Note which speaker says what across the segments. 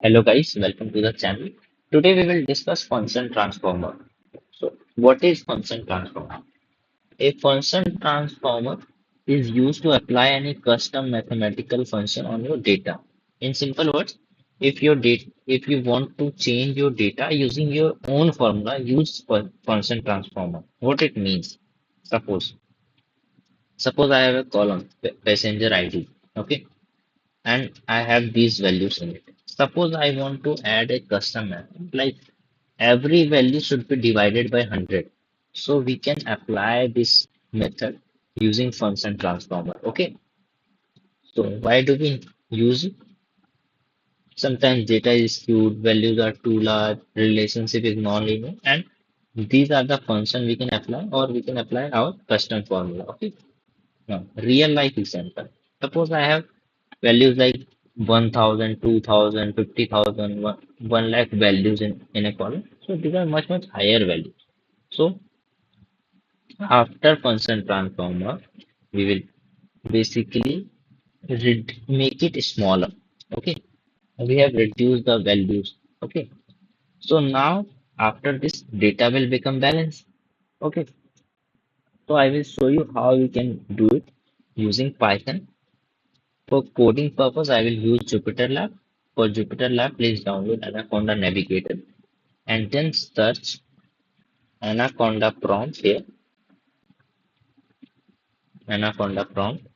Speaker 1: Hello guys, welcome to the channel. Today we will discuss function transformer. So what is function transformer? A function transformer is used to apply any custom mathematical function on your data. In simple words, if you want to change your data using your own formula, use function transformer. What it means? Suppose suppose I have a column passenger ID, okay, and I have these values in it. Suppose I want to add a custom method, like every value should be divided by 100. So we can apply this method using function transformer. Okay. So why do we use it? Sometimes data is skewed, values are too large, relationship is non-linear, and these are the function we can apply, or we can apply our custom formula. Okay. Now, real life example. Suppose I have values like 1,000, 2,000, 50,000, 1 lakh values in a column. So these are much higher values. So after function transformer, we will basically make it smaller. Okay. We have reduced the values. Okay. So now after this data will become balanced. Okay. So I will show you how we can do it using Python. For coding purpose, I will use Jupyter Lab. For Jupyter Lab, please download Anaconda Navigator and then search Anaconda prompt here. Anaconda prompt.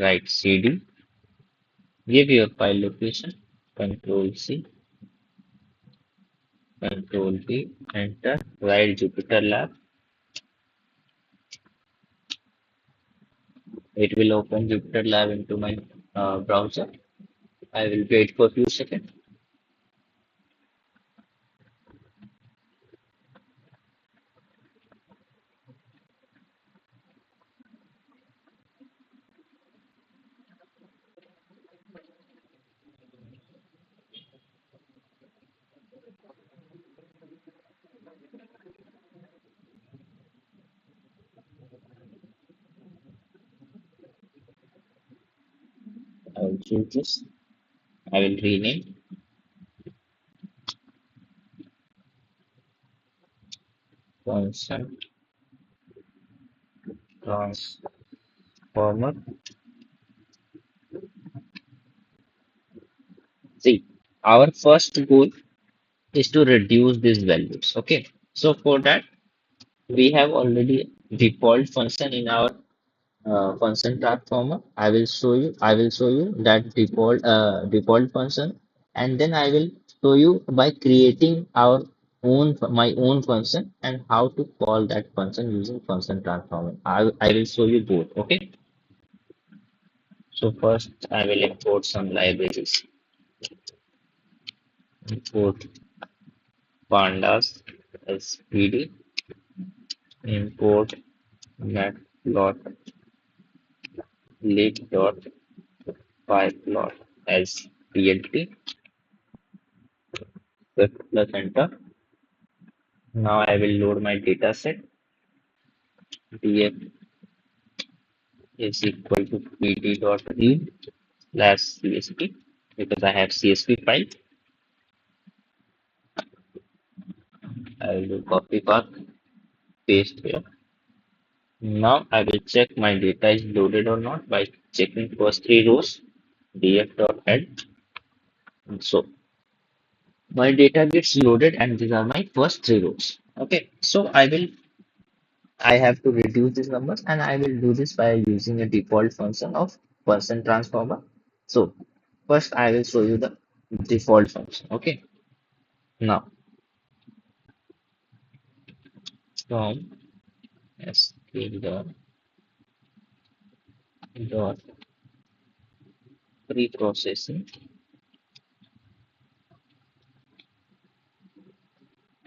Speaker 1: Write CD. Give your file location. Control C. Control V. Enter. Write Jupyter Lab. It will open Jupyter Lab into my browser. I will wait for a few seconds. I will choose this. I will rename function transformer. See, our first goal is to reduce these values. Okay. So for that, we have already default function in our function transformer. I will show you that default function, and then I will show you by creating my own function and how to call that function using function transformer. I will show you both. Okay. So first, I will import some libraries. Import pandas spd. Import matplotlib.pyplot as plt. Swift plus enter. Now I will load my data set. df is equal to pd.read slash csv because I have csv file. I will do copy path, paste here. Now I will check my data is loaded or not by checking first three rows. df.head. So my data gets loaded and these are my first three rows. Okay, so I have to reduce these numbers, and I will do this by using a default function of function transformer. So first I will show you the default function. Okay, now from sklearn dot preprocessing,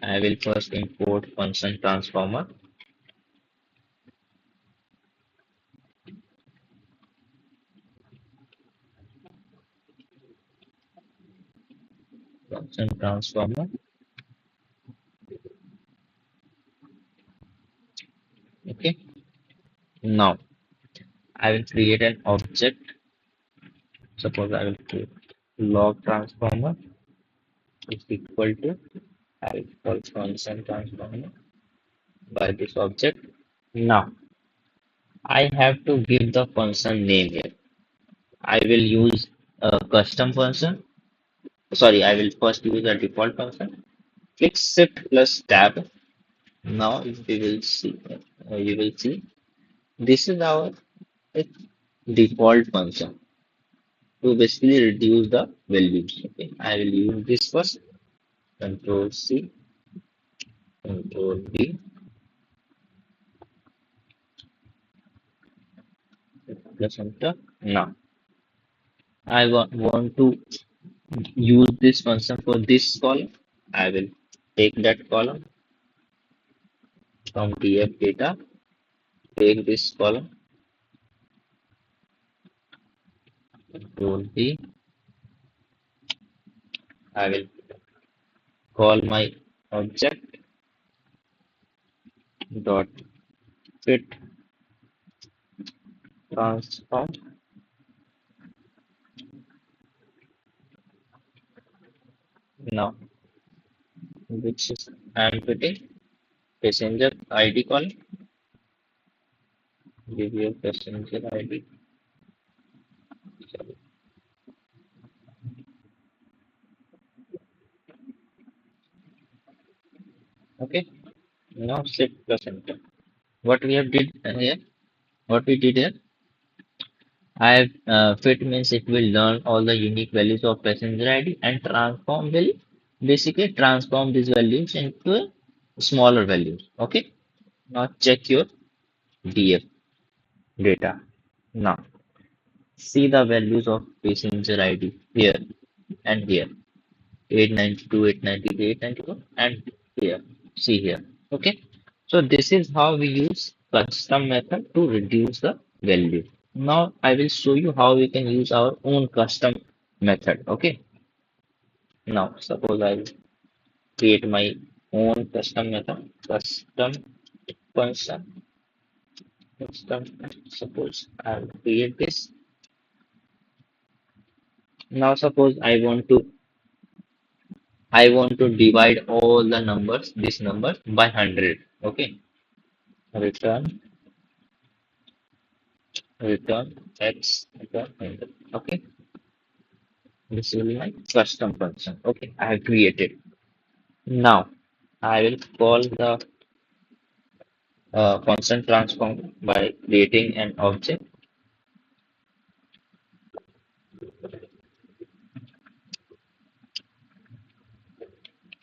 Speaker 1: I will first import function transformer. Function transformer. Okay, now I will create an object. Suppose I will create log transformer is equal to, I will call function transformer by this object. Now I have to give the function name here. I will use a custom function. Sorry, I will first use a default function. Click Shift plus Tab. Now if we will see, you will see this is our uh, default function to basically reduce the values. Okay, I will use this first. Control C, Control V, plus enter. Now want to use this function for this column. I will take that column from df data, take this column, Control V. I will call my object dot fit transform. Now, which is I am fitting passenger ID column. Give you passenger ID. Okay. Now set plus enter. What we have did here, what we did here, I have fit means it will learn all the unique values of passenger ID and transform will basically transform these values into smaller values. Okay. Now check your DF data. Now see the values of passenger ID here and here. 892, 893, 894, and here. See here. Okay. So this is how we use custom method to reduce the value. Now I will show you how we can use our own custom method. Okay. Now suppose I will create my own custom method. Custom function. Custom. Suppose I will create this. Now suppose I want to divide all the numbers, this number by 100. Okay. Return, return x, return 100. Okay. This will be my custom function. Okay. I have created. Now I will call the function transform by creating an object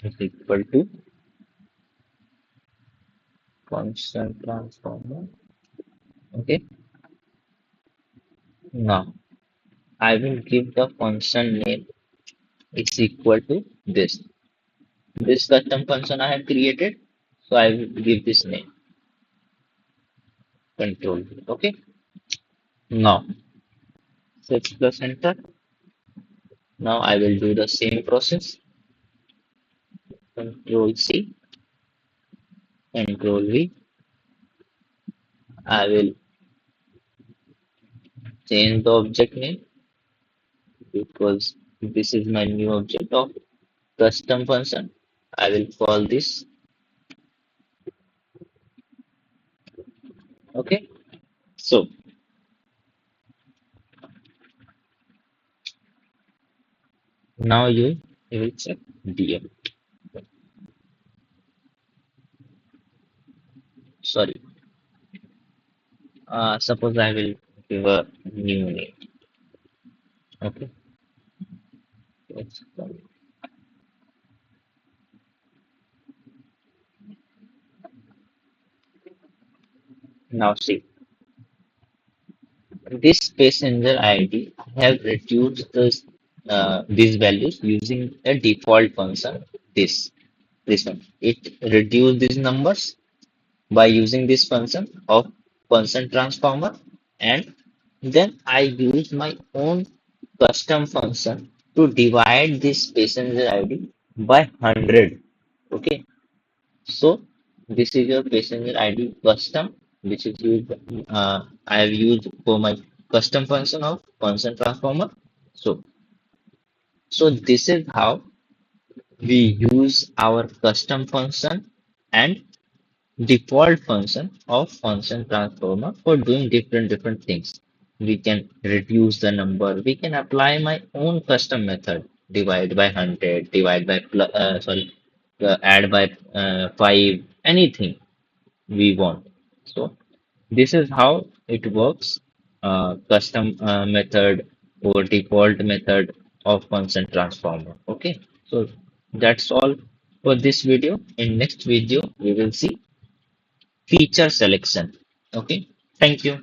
Speaker 1: is equal to function transformer. Okay. Now I will give the function name is equal to this. This custom function I have created. So I will give this name control. Okay. Now set plus enter. Now I will do the same process. Control C, Control V. I will change the object name because this is my new object of custom function. I will call this. Okay. So now you will check DM. Sorry. Suppose I will give a new name. Okay. Let's call it. Now see this passenger ID have reduced these values using a default function. This one. It reduced these numbers by using this function of function transformer, and then I use my own custom function to divide this passenger ID by 100. Okay, so this is your passenger ID custom which is used I have used for my custom function of function transformer. So, so this is how we use our custom function and default function of function transformer for doing different things. We can reduce the number. We can apply my own custom method. Divide by 100, divide by add by 5, anything we want. So this is how it works. Custom method or default method of function transformer. Okay, so that's all for this video. In next video, we will see feature selection. Okay, thank you.